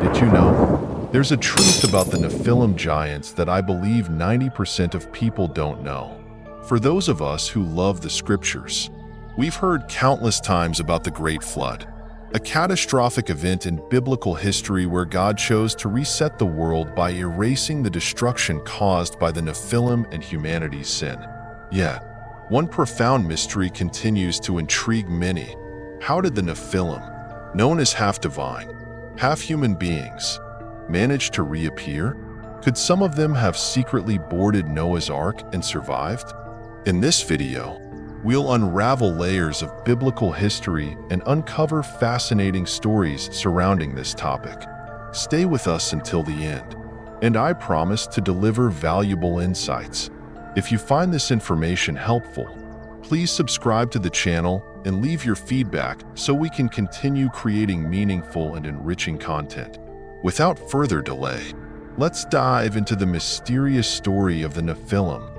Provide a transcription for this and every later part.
Did you know? There's a truth about the Nephilim giants that I believe 90% of people don't know. For those of us who love the scriptures, we've heard countless times about the Great Flood, a catastrophic event in biblical history where God chose to reset the world by erasing the destruction caused by the Nephilim and humanity's sin. Yet, one profound mystery continues to intrigue many. How did the Nephilim, known as half divine, half human beings, manage to reappear? Could some of them have secretly boarded Noah's Ark and survived? In this video, we'll unravel layers of biblical history and uncover fascinating stories surrounding this topic. Stay with us until the end, and I promise to deliver valuable insights. If you find this information helpful, please subscribe to the channel and leave your feedback so we can continue creating meaningful and enriching content. Without further delay, let's dive into the mysterious story of the Nephilim.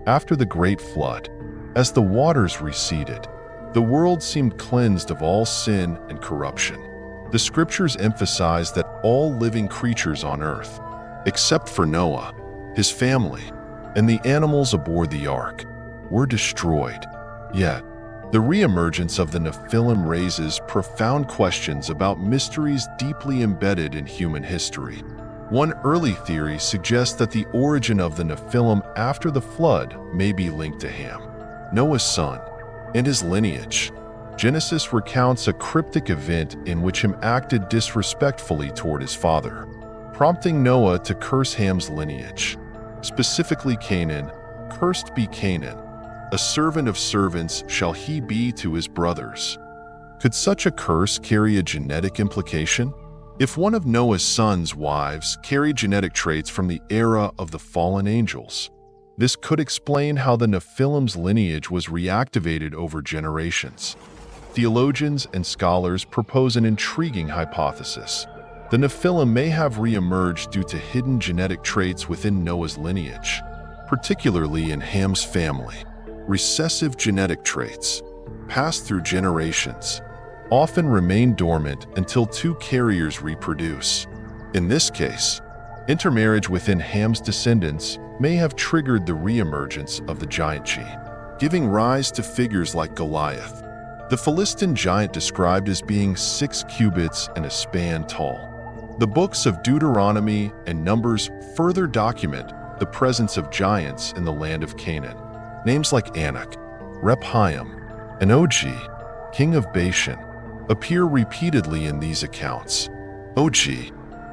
After the Great Flood, as the waters receded, the world seemed cleansed of all sin and corruption. The scriptures emphasize that all living creatures on earth, except for Noah, his family, and the animals aboard the ark, were destroyed. Yet, the reemergence of the Nephilim raises profound questions about mysteries deeply embedded in human history. One early theory suggests that the origin of the Nephilim after the flood may be linked to Ham, Noah's son, and his lineage. Genesis recounts a cryptic event in which Ham acted disrespectfully toward his father, prompting Noah to curse Ham's lineage. Specifically Canaan, "Cursed be Canaan, a servant of servants shall he be to his brothers." Could such a curse carry a genetic implication? If one of Noah's son's wives carried genetic traits from the era of the fallen angels, this could explain how the Nephilim's lineage was reactivated over generations. Theologians and scholars propose an intriguing hypothesis. The Nephilim may have re-emerged due to hidden genetic traits within Noah's lineage, particularly in Ham's family. Recessive genetic traits, passed through generations, often remain dormant until two carriers reproduce. In this case, intermarriage within Ham's descendants may have triggered the re-emergence of the giant gene, giving rise to figures like Goliath, the Philistine giant described as being 6 cubits and a span tall. The books of Deuteronomy and Numbers further document the presence of giants in the land of Canaan. Names like Anak, Rephaim, and Og, king of Bashan, appear repeatedly in these accounts. Og,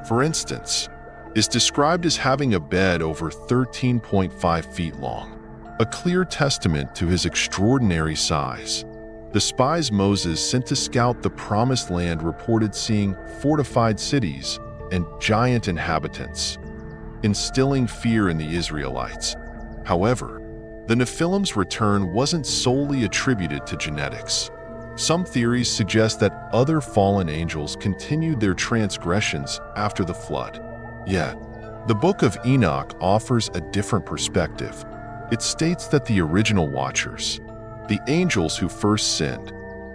for instance, is described as having a bed over 13.5 feet long, a clear testament to his extraordinary size. The spies Moses sent to scout the Promised Land reported seeing fortified cities and giant inhabitants, instilling fear in the Israelites. However, the Nephilim's return wasn't solely attributed to genetics. Some theories suggest that other fallen angels continued their transgressions after the flood. Yet, the Book of Enoch offers a different perspective. It states that the original Watchers, the angels who first sinned,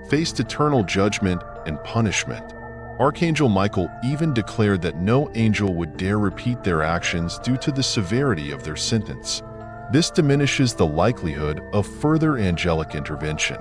faced eternal judgment and punishment. Archangel Michael even declared that no angel would dare repeat their actions due to the severity of their sentence. This diminishes the likelihood of further angelic intervention.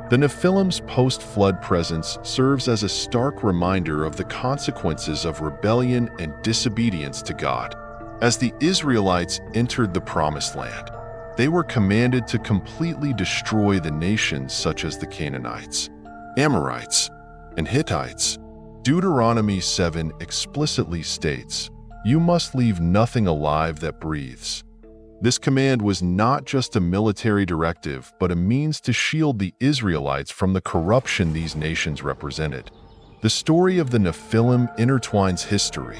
The Nephilim's post-flood presence serves as a stark reminder of the consequences of rebellion and disobedience to God. As the Israelites entered the Promised Land, they were commanded to completely destroy the nations such as the Canaanites, Amorites, and Hittites. Deuteronomy 7 explicitly states, "You must leave nothing alive that breathes." This command was not just a military directive, but a means to shield the Israelites from the corruption these nations represented. The story of the Nephilim intertwines history,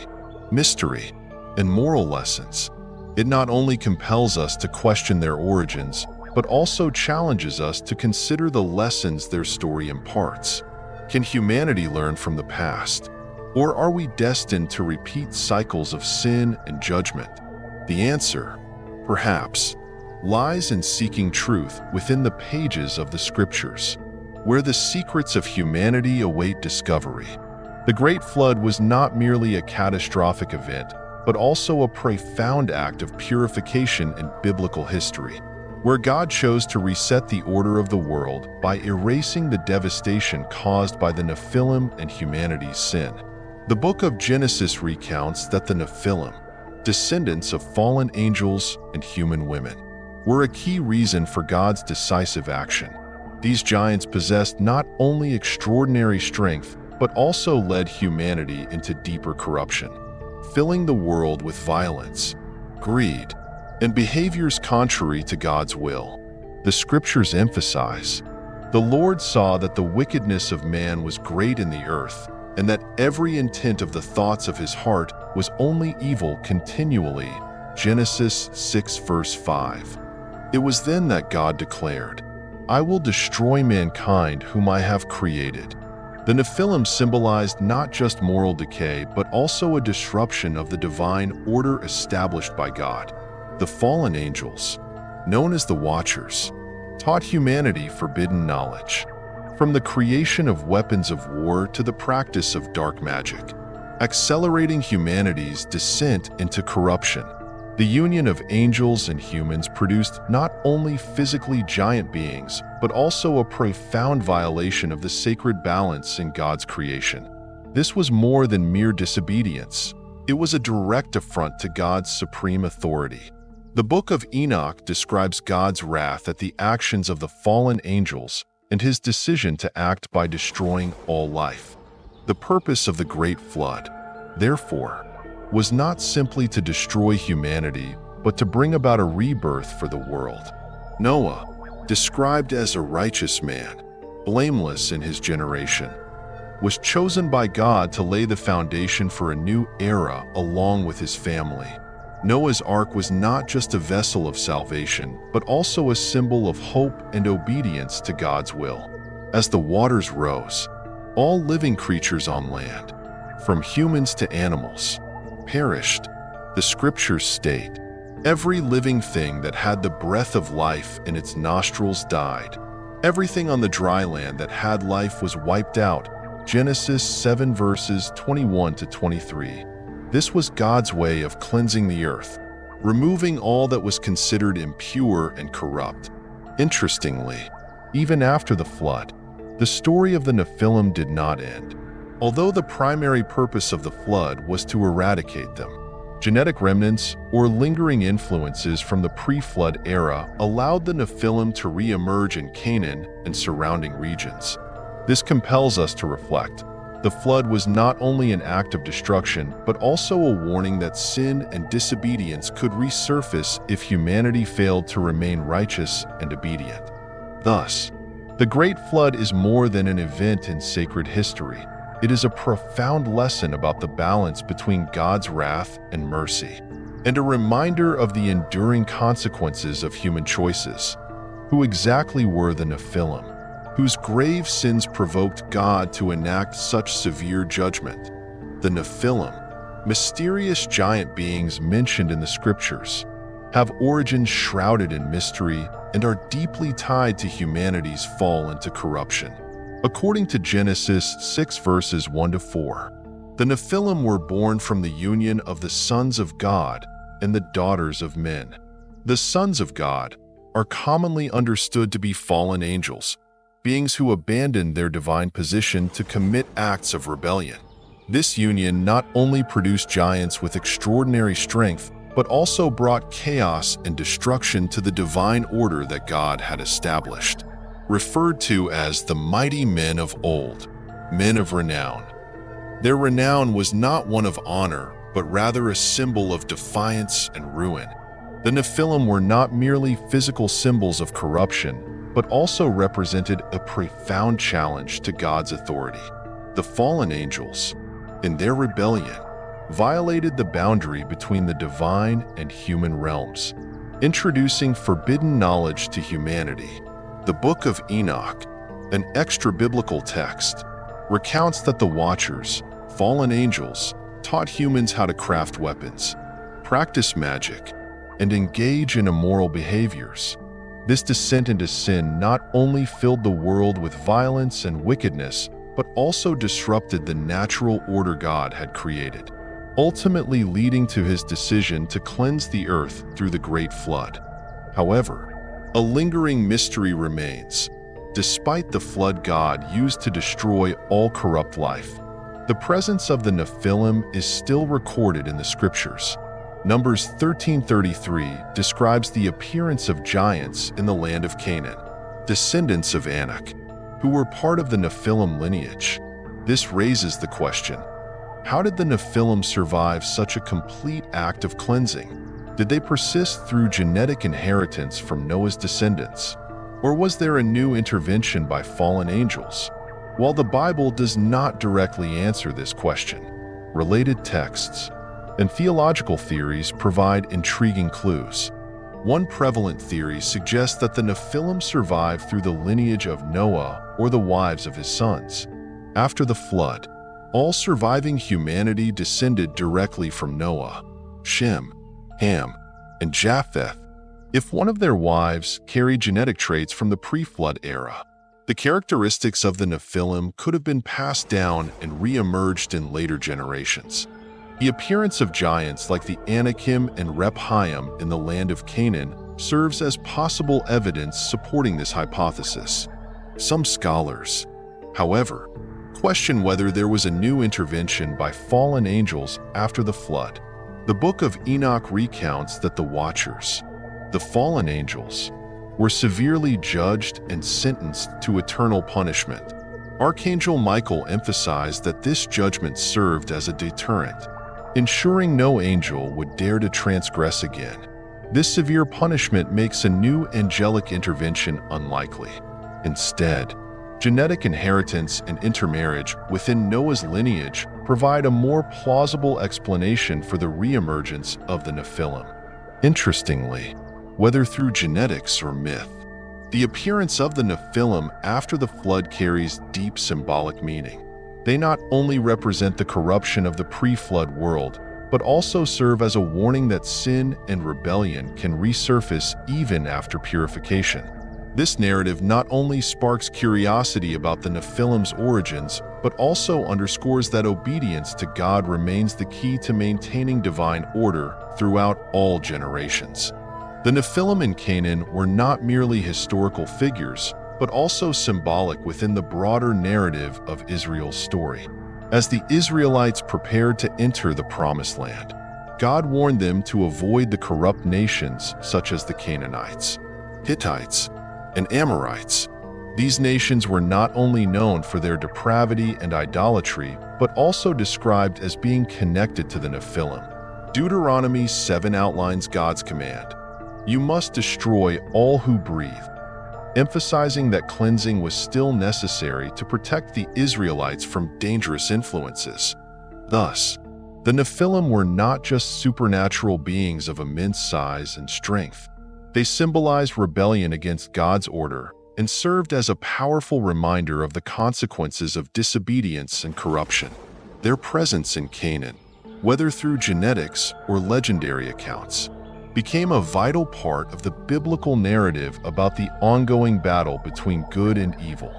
mystery, and moral lessons. It not only compels us to question their origins, but also challenges us to consider the lessons their story imparts. Can humanity learn from the past? Or are we destined to repeat cycles of sin and judgment? The answer, perhaps, lies in seeking truth within the pages of the Scriptures, where the secrets of humanity await discovery. The Great Flood was not merely a catastrophic event, but also a profound act of purification in biblical history, where God chose to reset the order of the world by erasing the devastation caused by the Nephilim and humanity's sin. The book of Genesis recounts that the Nephilim, descendants of fallen angels and human women, were a key reason for God's decisive action. These giants possessed not only extraordinary strength, but also led humanity into deeper corruption, filling the world with violence, greed, and behaviors contrary to God's will. The Scriptures emphasize, "The Lord saw that the wickedness of man was great in the earth, and that every intent of the thoughts of his heart was only evil continually." Genesis 6 verse 5. It was then that God declared, "I will destroy mankind whom I have created." The Nephilim symbolized not just moral decay, but also a disruption of the divine order established by God. The fallen angels, known as the Watchers, taught humanity forbidden knowledge, from the creation of weapons of war to the practice of dark magic, accelerating humanity's descent into corruption. The union of angels and humans produced not only physically giant beings, but also a profound violation of the sacred balance in God's creation. This was more than mere disobedience. It was a direct affront to God's supreme authority. The book of Enoch describes God's wrath at the actions of the fallen angels and his decision to act by destroying all life. The purpose of the Great Flood, therefore, was not simply to destroy humanity, but to bring about a rebirth for the world. Noah, described as a righteous man, blameless in his generation, was chosen by God to lay the foundation for a new era along with his family. Noah's Ark was not just a vessel of salvation, but also a symbol of hope and obedience to God's will. As the waters rose, all living creatures on land, from humans to animals, perished. The Scriptures state, "Every living thing that had the breath of life in its nostrils died. Everything on the dry land that had life was wiped out." Genesis 7 verses 21 to 23. This was God's way of cleansing the earth, removing all that was considered impure and corrupt. Interestingly, even after the flood, the story of the Nephilim did not end. Although the primary purpose of the flood was to eradicate them, genetic remnants or lingering influences from the pre-flood era allowed the Nephilim to re-emerge in Canaan and surrounding regions. This compels us to reflect. The flood was not only an act of destruction, but also a warning that sin and disobedience could resurface if humanity failed to remain righteous and obedient. Thus, the Great Flood is more than an event in sacred history. It is a profound lesson about the balance between God's wrath and mercy, and a reminder of the enduring consequences of human choices. Who exactly were the Nephilim, whose grave sins provoked God to enact such severe judgment? The Nephilim, mysterious giant beings mentioned in the Scriptures, have origins shrouded in mystery and are deeply tied to humanity's fall into corruption. According to Genesis 6 verses 1 to 4, the Nephilim were born from the union of the sons of God and the daughters of men. The sons of God are commonly understood to be fallen angels, beings who abandoned their divine position to commit acts of rebellion. This union not only produced giants with extraordinary strength, but also brought chaos and destruction to the divine order that God had established. Referred to as the mighty men of old, men of renown. Their renown was not one of honor, but rather a symbol of defiance and ruin. The Nephilim were not merely physical symbols of corruption, but also represented a profound challenge to God's authority. The fallen angels, in their rebellion, violated the boundary between the divine and human realms, introducing forbidden knowledge to humanity. The book of Enoch, an extra-biblical text, recounts that the Watchers, fallen angels, taught humans how to craft weapons, practice magic, and engage in immoral behaviors. This descent into sin not only filled the world with violence and wickedness, but also disrupted the natural order God had created, ultimately leading to his decision to cleanse the earth through the Great Flood. However, a lingering mystery remains. Despite the flood God used to destroy all corrupt life, the presence of the Nephilim is still recorded in the scriptures. Numbers 13:33 describes the appearance of giants in the land of Canaan, descendants of Anak, who were part of the Nephilim lineage. This raises the question, how did the Nephilim survive such a complete act of cleansing? Did they persist through genetic inheritance from Noah's descendants? Or was there a new intervention by fallen angels? While the Bible does not directly answer this question, related texts and theological theories provide intriguing clues. One prevalent theory suggests that the Nephilim survived through the lineage of Noah or the wives of his sons. After the flood, all surviving humanity descended directly from Noah, Shem, Ham, and Japheth. If one of their wives carried genetic traits from the pre-flood era, the characteristics of the Nephilim could have been passed down and re-emerged in later generations. The appearance of giants like the Anakim and Rephaim in the land of Canaan serves as possible evidence supporting this hypothesis. Some scholars, however, question whether there was a new intervention by fallen angels after the flood. The Book of Enoch recounts that the Watchers, the fallen angels, were severely judged and sentenced to eternal punishment. Archangel Michael emphasized that this judgment served as a deterrent, ensuring no angel would dare to transgress again. This severe punishment makes a new angelic intervention unlikely. Instead, genetic inheritance and intermarriage within Noah's lineage provide a more plausible explanation for the re-emergence of the Nephilim. Interestingly, whether through genetics or myth, the appearance of the Nephilim after the flood carries deep symbolic meaning. They not only represent the corruption of the pre-flood world, but also serve as a warning that sin and rebellion can resurface even after purification. This narrative not only sparks curiosity about the Nephilim's origins, but also underscores that obedience to God remains the key to maintaining divine order throughout all generations. The Nephilim in Canaan were not merely historical figures, but also symbolic within the broader narrative of Israel's story. As the Israelites prepared to enter the Promised Land, God warned them to avoid the corrupt nations such as the Canaanites, Hittites, and Amorites. These nations were not only known for their depravity and idolatry, but also described as being connected to the Nephilim. Deuteronomy 7 outlines God's command, "You must destroy all who breathe," emphasizing that cleansing was still necessary to protect the Israelites from dangerous influences. Thus, the Nephilim were not just supernatural beings of immense size and strength. They symbolized rebellion against God's order and served as a powerful reminder of the consequences of disobedience and corruption. Their presence in Canaan, whether through genetics or legendary accounts, became a vital part of the biblical narrative about the ongoing battle between good and evil,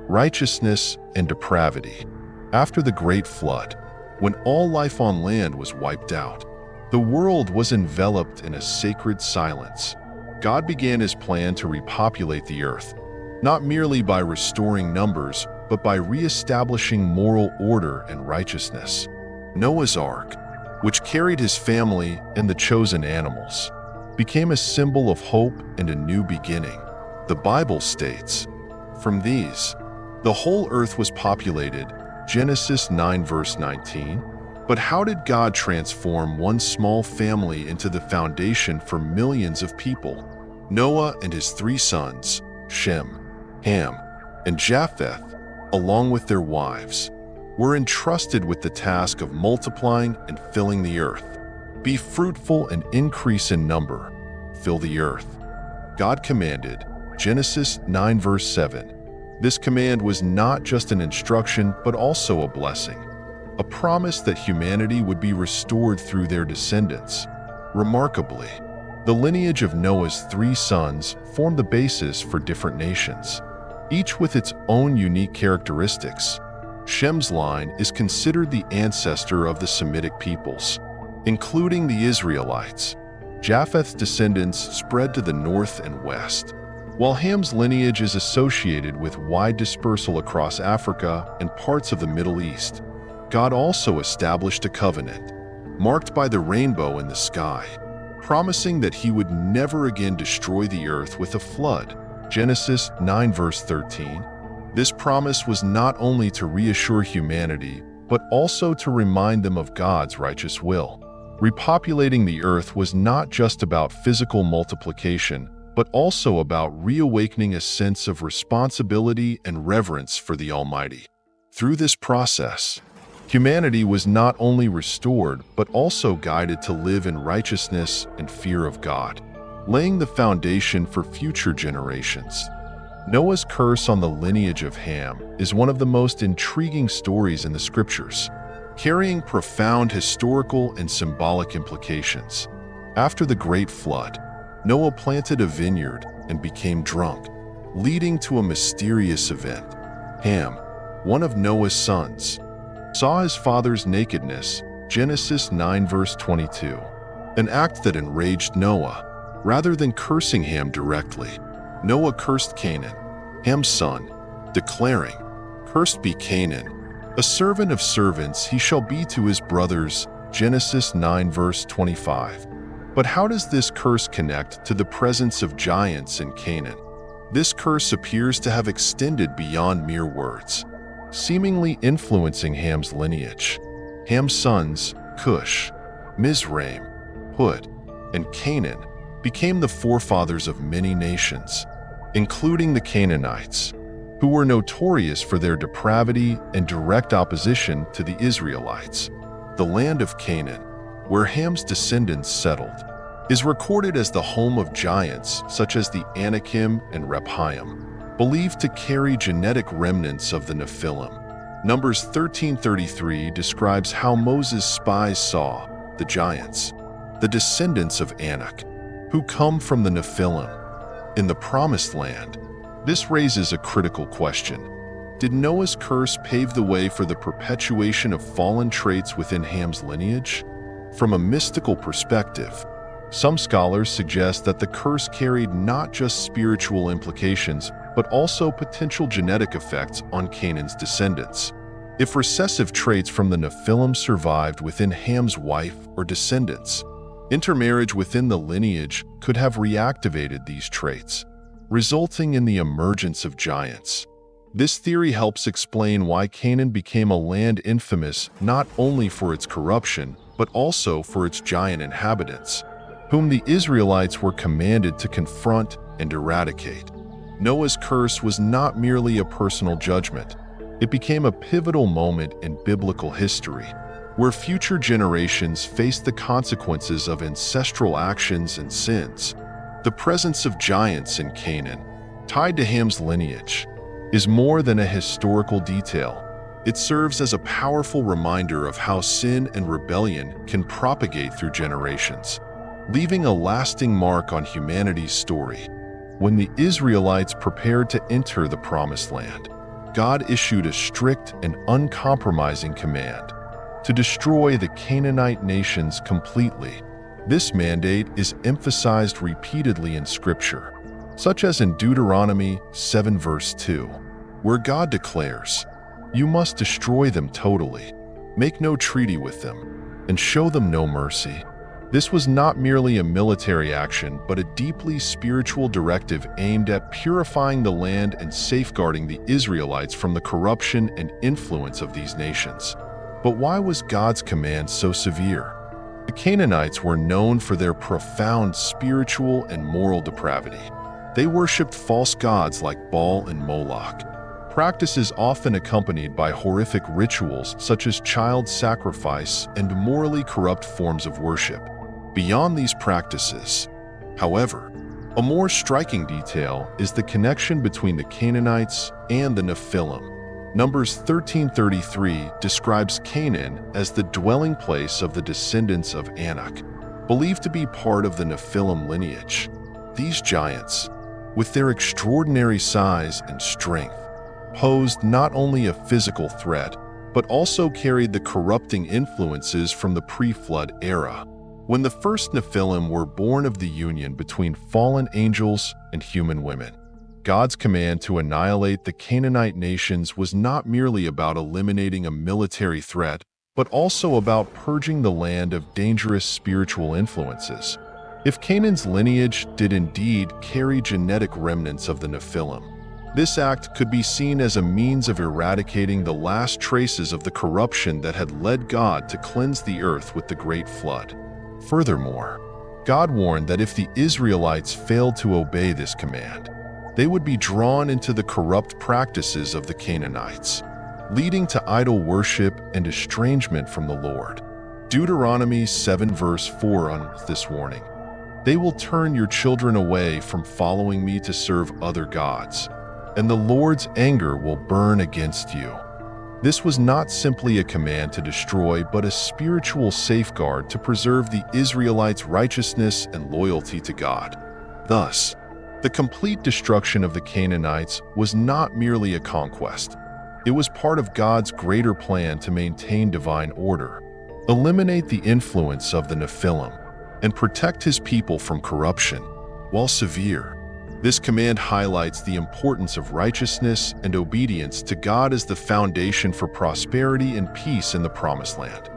righteousness and depravity. After the Great Flood, when all life on land was wiped out, the world was enveloped in a sacred silence. God began his plan to repopulate the earth, not merely by restoring numbers, but by re-establishing moral order and righteousness. Noah's Ark, which carried his family and the chosen animals, became a symbol of hope and a new beginning. The Bible states, "From these, the whole earth was populated," Genesis 9 verse 19. But how did God transform one small family into the foundation for millions of people? Noah and his 3 sons, Shem, Ham, and Japheth, along with their wives, were entrusted with the task of multiplying and filling the earth. "Be fruitful and increase in number, fill the earth," God commanded, Genesis 9 verse 7. This command was not just an instruction, but also a blessing, a promise that humanity would be restored through their descendants. Remarkably, The lineage of Noah's 3 sons formed the basis for different nations, each with its own unique characteristics. Shem's line is considered the ancestor of the Semitic peoples, including the Israelites. Japheth's descendants spread to the north and west, while Ham's lineage is associated with wide dispersal across Africa and parts of the Middle East. God also established a covenant, marked by the rainbow in the sky, promising that he would never again destroy the earth with a flood. Genesis 9 verse 13. This promise was not only to reassure humanity, but also to remind them of God's righteous will. Repopulating the earth was not just about physical multiplication, but also about reawakening a sense of responsibility and reverence for the Almighty. Through this process, humanity was not only restored, but also guided to live in righteousness and fear of God, laying the foundation for future generations. Noah's curse on the lineage of Ham is one of the most intriguing stories in the scriptures, carrying profound historical and symbolic implications. After the Great Flood, Noah planted a vineyard and became drunk, leading to a mysterious event. Ham, one of Noah's sons, saw his father's nakedness, Genesis 9 verse 22, an act that enraged Noah. Rather than cursing Ham directly, Noah cursed Canaan, Ham's son, declaring, "Cursed be Canaan, a servant of servants he shall be to his brothers," Genesis 9 verse 25. But how does this curse connect to the presence of giants in Canaan? This curse appears to have extended beyond mere words, seemingly influencing Ham's lineage. Ham's sons, Cush, Mizraim, Put, and Canaan, became the forefathers of many nations, including the Canaanites, who were notorious for their depravity and direct opposition to the Israelites. The land of Canaan, where Ham's descendants settled, is recorded as the home of giants such as the Anakim and Rephaim, believed to carry genetic remnants of the Nephilim. Numbers 13:33 describes how Moses' spies saw the giants, the descendants of Anak, who come from the Nephilim, in the Promised Land. This raises a critical question. Did Noah's curse pave the way for the perpetuation of fallen traits within Ham's lineage? From a mystical perspective, some scholars suggest that the curse carried not just spiritual implications, but also potential genetic effects on Canaan's descendants. If recessive traits from the Nephilim survived within Ham's wife or descendants, intermarriage within the lineage could have reactivated these traits, resulting in the emergence of giants. This theory helps explain why Canaan became a land infamous not only for its corruption, but also for its giant inhabitants, whom the Israelites were commanded to confront and eradicate. Noah's curse was not merely a personal judgment. It became a pivotal moment in biblical history, where future generations faced the consequences of ancestral actions and sins. The presence of giants in Canaan, tied to Ham's lineage, is more than a historical detail. It serves as a powerful reminder of how sin and rebellion can propagate through generations, leaving a lasting mark on humanity's story. When the Israelites prepared to enter the Promised Land, God issued a strict and uncompromising command to destroy the Canaanite nations completely. This mandate is emphasized repeatedly in Scripture, such as in Deuteronomy 7 verse 2, where God declares, "You must destroy them totally, make no treaty with them, and show them no mercy." This was not merely a military action, but a deeply spiritual directive aimed at purifying the land and safeguarding the Israelites from the corruption and influence of these nations. But why was God's command so severe? The Canaanites were known for their profound spiritual and moral depravity. They worshipped false gods like Baal and Moloch, practices often accompanied by horrific rituals such as child sacrifice and morally corrupt forms of worship. Beyond these practices, however, a more striking detail is the connection between the Canaanites and the Nephilim. Numbers 13:33 describes Canaan as the dwelling place of the descendants of Anak, Believed to be part of the Nephilim lineage, these giants, with their extraordinary size and strength, posed not only a physical threat, but also carried the corrupting influences from the pre-flood era, when the first Nephilim were born of the union between fallen angels and human women. God's command to annihilate the Canaanite nations was not merely about eliminating a military threat, but also about purging the land of dangerous spiritual influences. If Canaan's lineage did indeed carry genetic remnants of the Nephilim, this act could be seen as a means of eradicating the last traces of the corruption that had led God to cleanse the earth with the Great Flood. Furthermore, God warned that if the Israelites failed to obey this command, they would be drawn into the corrupt practices of the Canaanites, leading to idol worship and estrangement from the Lord. Deuteronomy 7 verse 4 on this warning. They will turn your children away from following me to serve other gods, and the Lord's anger will burn against you. This was not simply a command to destroy, but a spiritual safeguard to preserve the Israelites' righteousness and loyalty to God. Thus, the complete destruction of the Canaanites was not merely a conquest. It was part of God's greater plan to maintain divine order, eliminate the influence of the Nephilim, and protect his people from corruption. While severe, this command highlights the importance of righteousness and obedience to God as the foundation for prosperity and peace in the Promised Land.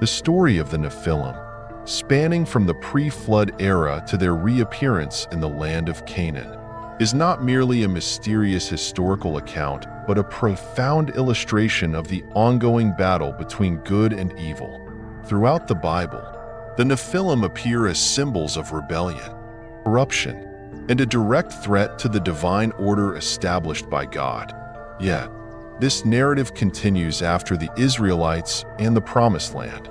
The story of the Nephilim, spanning from the pre-flood era to their reappearance in the land of Canaan, is not merely a mysterious historical account, but a profound illustration of the ongoing battle between good and evil. Throughout the Bible, the Nephilim appear as symbols of rebellion, corruption, and a direct threat to the divine order established by God. Yet, this narrative continues after the Israelites and the Promised Land.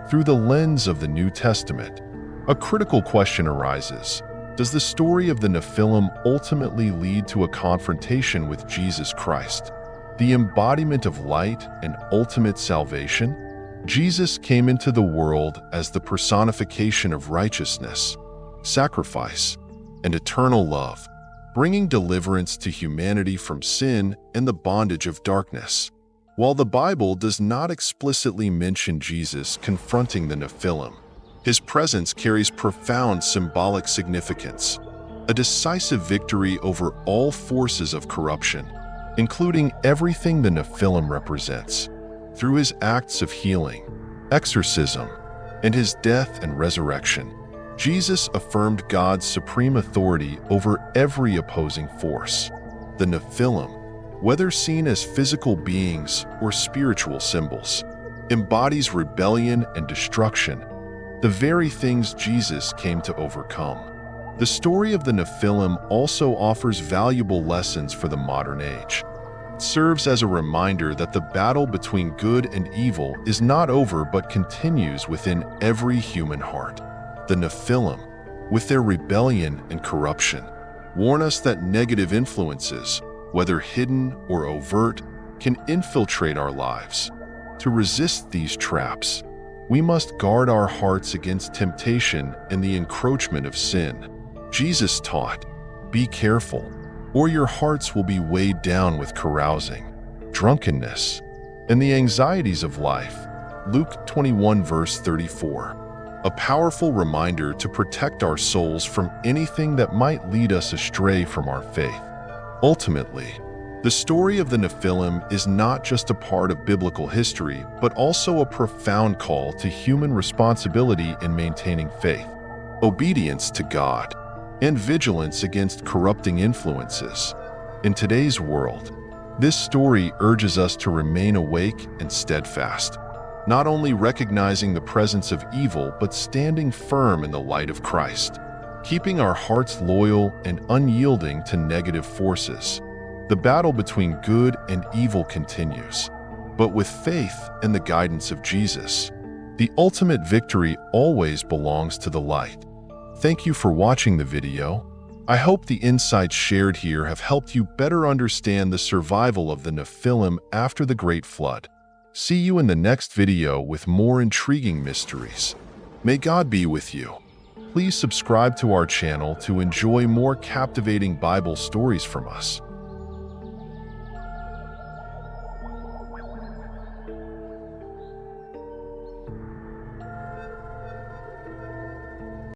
Through the lens of the New Testament, a critical question arises. Does the story of the Nephilim ultimately lead to a confrontation with Jesus Christ, the embodiment of light and ultimate salvation? Jesus came into the world as the personification of righteousness, sacrifice, and eternal love, bringing deliverance to humanity from sin and the bondage of darkness. While the Bible does not explicitly mention Jesus confronting the Nephilim, his presence carries profound symbolic significance, a decisive victory over all forces of corruption, including everything the Nephilim represents. Through his acts of healing, exorcism, and his death and resurrection, Jesus affirmed God's supreme authority over every opposing force. The Nephilim, whether seen as physical beings or spiritual symbols, embodies rebellion and destruction, the very things Jesus came to overcome. The story of the Nephilim also offers valuable lessons for the modern age. It serves as a reminder that the battle between good and evil is not over but continues within every human heart. The Nephilim, with their rebellion and corruption, warn us that negative influences, whether hidden or overt, can infiltrate our lives. To resist these traps, we must guard our hearts against temptation and the encroachment of sin. Jesus taught, "Be careful, or your hearts will be weighed down with carousing, drunkenness, and the anxieties of life." Luke 21 verse 34. A powerful reminder to protect our souls from anything that might lead us astray from our faith. Ultimately, the story of the Nephilim is not just a part of biblical history, but also a profound call to human responsibility in maintaining faith, obedience to God, and vigilance against corrupting influences. In today's world, this story urges us to remain awake and steadfast, not only recognizing the presence of evil, but standing firm in the light of Christ, keeping our hearts loyal and unyielding to negative forces. The battle between good and evil continues, but with faith and the guidance of Jesus, the ultimate victory always belongs to the light. Thank you for watching the video. I hope the insights shared here have helped you better understand the survival of the Nephilim after the Great Flood. See you in the next video with more intriguing mysteries. May God be with you. Please subscribe to our channel to enjoy more captivating Bible stories from us.